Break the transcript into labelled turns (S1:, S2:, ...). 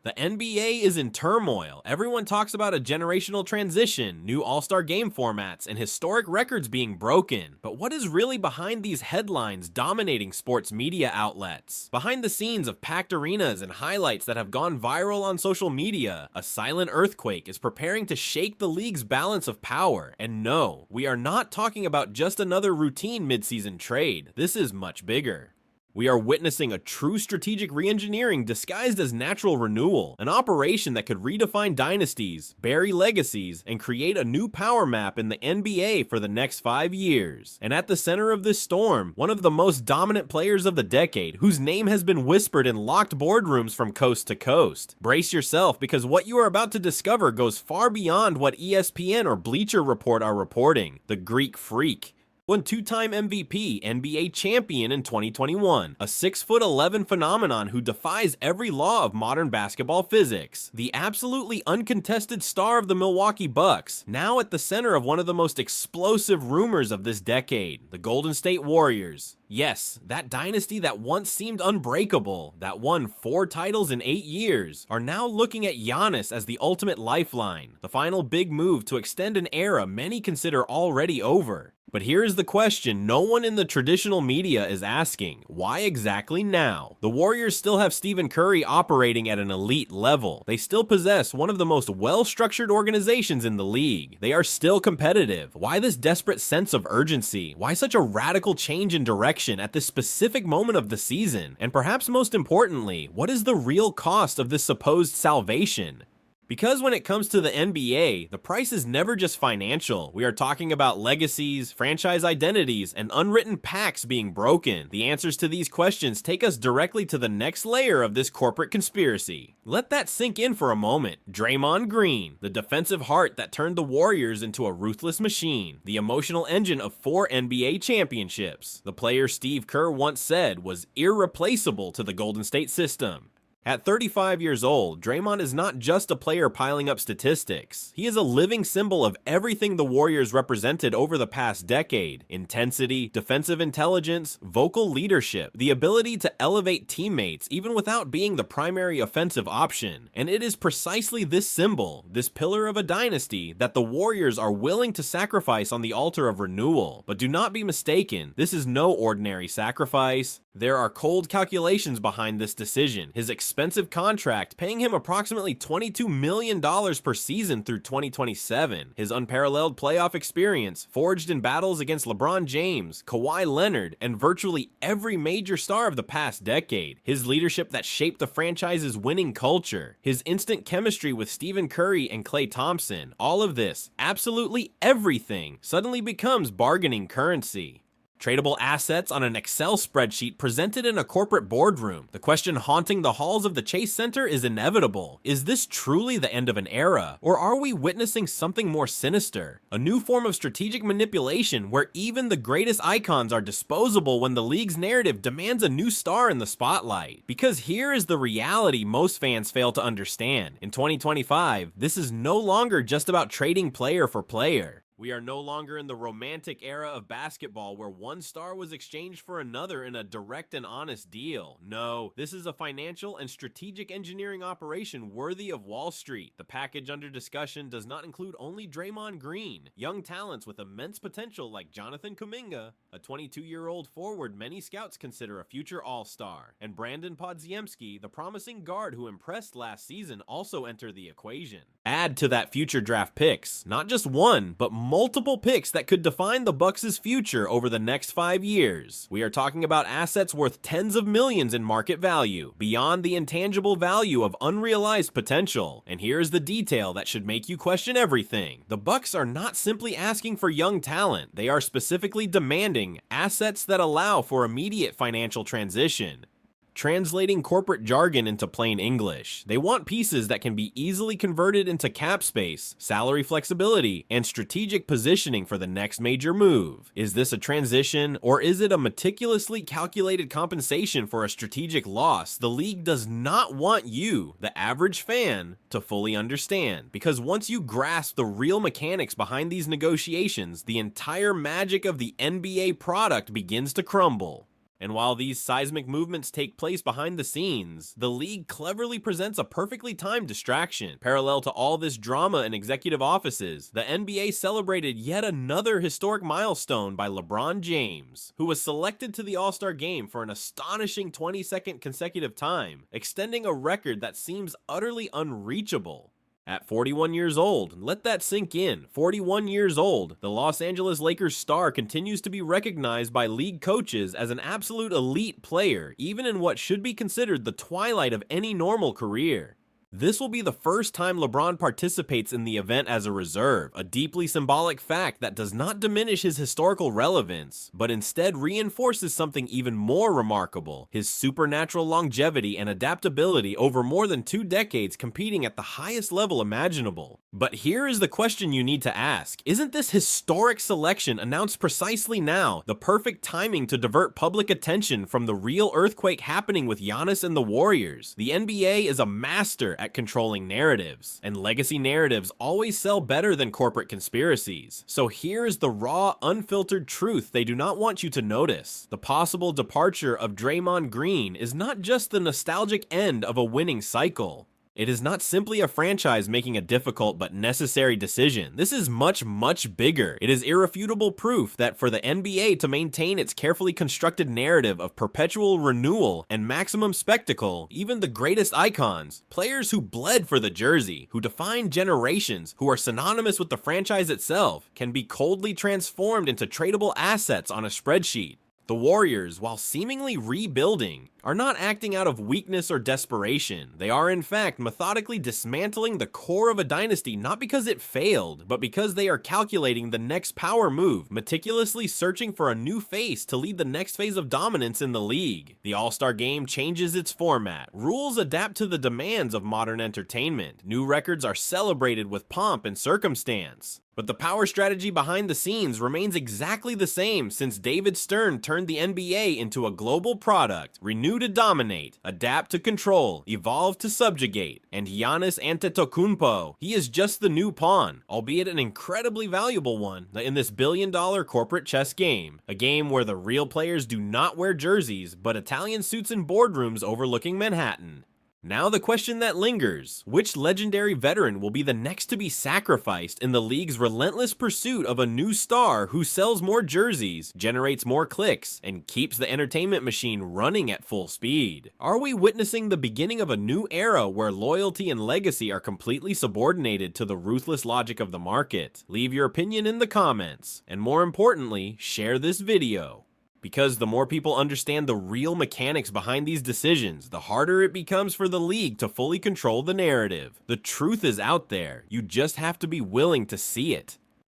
S1: The NBA is in turmoil. Everyone talks about a generational transition, new All-Star game formats, and historic records being broken. But what is really behind these headlines dominating sports media outlets? Behind the scenes of packed arenas and highlights that have gone viral on social media, a silent earthquake is preparing to shake the league's balance of power. And no, we are not talking about just another routine midseason trade. This is much bigger. We are witnessing a true strategic reengineering disguised as natural renewal, an operation that could redefine dynasties, bury legacies, and create a new power map in the NBA for the next 5 years. And at the center of this storm, one of the most dominant players of the decade, whose name has been whispered in locked boardrooms from coast to coast. Brace yourself, because what you are about to discover goes far beyond what ESPN or Bleacher Report are reporting. The Greek Freak. Won two-time MVP, NBA champion in 2021, a 6'11" phenomenon who defies every law of modern basketball physics. The absolutely uncontested star of the Milwaukee Bucks, now at the center of one of the most explosive rumors of this decade, the Golden State Warriors. Yes, that dynasty that once seemed unbreakable, that won 4 titles in 8 years, are now looking at Giannis as the ultimate lifeline, the final big move to extend an era many consider already over. But here is the question no one in the traditional media is asking: why exactly now? The Warriors still have Stephen Curry operating at an elite level. They still possess one of the most well-structured organizations in the league. They are still competitive. Why this desperate sense of urgency? Why such a radical change in direction at this specific moment of the season? And perhaps most importantly, what is the real cost of this supposed salvation? Because when it comes to the NBA, the price is never just financial. We are talking about legacies, franchise identities, and unwritten pacts being broken. The answers to these questions take us directly to the next layer of this corporate conspiracy. Let that sink in for a moment. Draymond Green, the defensive heart that turned the Warriors into a ruthless machine, the emotional engine of 4 NBA championships. The player Steve Kerr once said was irreplaceable to the Golden State system. At 35 years old, Draymond is not just a player piling up statistics. He is a living symbol of everything the Warriors represented over the past decade: intensity, defensive intelligence, vocal leadership, the ability to elevate teammates even without being the primary offensive option. And it is precisely this symbol, this pillar of a dynasty, that the Warriors are willing to sacrifice on the altar of renewal. But do not be mistaken, this is no ordinary sacrifice. There are cold calculations behind this decision. His expensive contract, paying him approximately $22 million per season through 2027. His unparalleled playoff experience, forged in battles against LeBron James, Kawhi Leonard, and virtually every major star of the past decade. His leadership that shaped the franchise's winning culture. His instant chemistry with Stephen Curry and Klay Thompson. All of this, absolutely everything, suddenly becomes bargaining currency. Tradable assets on an Excel spreadsheet presented in a corporate boardroom. The question haunting the halls of the Chase Center is inevitable. Is this truly the end of an era? Or are we witnessing something more sinister? A new form of strategic manipulation where even the greatest icons are disposable when the league's narrative demands a new star in the spotlight. Because here is the reality most fans fail to understand. In 2025, this is no longer just about trading player for player. We are no longer in the romantic era of basketball where one star was exchanged for another in a direct and honest deal. No, this is a financial and strategic engineering operation worthy of Wall Street. The package under discussion does not include only Draymond Green. Young talents with immense potential like Jonathan Kuminga, a 22-year-old forward many scouts consider a future all-star, and Brandon Podziemski, the promising guard who impressed last season, also enter the equation. Add to that future draft picks, not just one, but multiple picks that could define the Bucks' future over the next 5 years. We are talking about assets worth tens of millions in market value, beyond the intangible value of unrealized potential. And here's the detail that should make you question everything. The Bucks are not simply asking for young talent, they are specifically demanding assets that allow for immediate financial transition. Translating corporate jargon into plain English, they want pieces that can be easily converted into cap space, salary flexibility, and strategic positioning for the next major move. Is this a transition, or is it a meticulously calculated compensation for a strategic loss the league does not want you, the average fan, to fully understand? Because once you grasp the real mechanics behind these negotiations, the entire magic of the NBA product begins to crumble. And while these seismic movements take place behind the scenes, the league cleverly presents a perfectly timed distraction. Parallel to all this drama in executive offices, the NBA celebrated yet another historic milestone by LeBron James, who was selected to the All-Star Game for an astonishing 22nd consecutive time, extending a record that seems utterly unreachable. At 41 years old, let that sink in, 41 years old, the Los Angeles Lakers star continues to be recognized by league coaches as an absolute elite player, even in what should be considered the twilight of any normal career. This will be the first time LeBron participates in the event as a reserve, a deeply symbolic fact that does not diminish his historical relevance, but instead reinforces something even more remarkable: his supernatural longevity and adaptability over more than 2 decades competing at the highest level imaginable. But here is the question you need to ask: isn't this historic selection announced precisely now the perfect timing to divert public attention from the real earthquake happening with Giannis and the Warriors? The NBA is a master at controlling narratives, and legacy narratives always sell better than corporate conspiracies. So here is the raw, unfiltered truth they do not want you to notice. The possible departure of Draymond Green is not just the nostalgic end of a winning cycle. It is not simply a franchise making a difficult but necessary decision. This is much, much bigger. It is irrefutable proof that for the NBA to maintain its carefully constructed narrative of perpetual renewal and maximum spectacle, even the greatest icons, players who bled for the jersey, who defined generations, who are synonymous with the franchise itself, can be coldly transformed into tradable assets on a spreadsheet. The Warriors, while seemingly rebuilding, are not acting out of weakness or desperation. They are in fact methodically dismantling the core of a dynasty, not because it failed, but because they are calculating the next power move, meticulously searching for a new face to lead the next phase of dominance in the league. The All-Star Game changes its format. Rules adapt to the demands of modern entertainment. New records are celebrated with pomp and circumstance. But the power strategy behind the scenes remains exactly the same since David Stern turned the NBA into a global product: renew to dominate, adapt to control, evolve to subjugate. And Giannis Antetokounmpo, he is just the new pawn, albeit an incredibly valuable one, in this billion-dollar corporate chess game. A game where the real players do not wear jerseys, but Italian suits in boardrooms overlooking Manhattan. Now the question that lingers: which legendary veteran will be the next to be sacrificed in the league's relentless pursuit of a new star who sells more jerseys, generates more clicks, and keeps the entertainment machine running at full speed? Are we witnessing the beginning of a new era where loyalty and legacy are completely subordinated to the ruthless logic of the market? Leave your opinion in the comments, and more importantly, share this video. Because the more people understand the real mechanics behind these decisions, the harder it becomes for the league to fully control the narrative. The truth is out there. You just have to be willing to see it.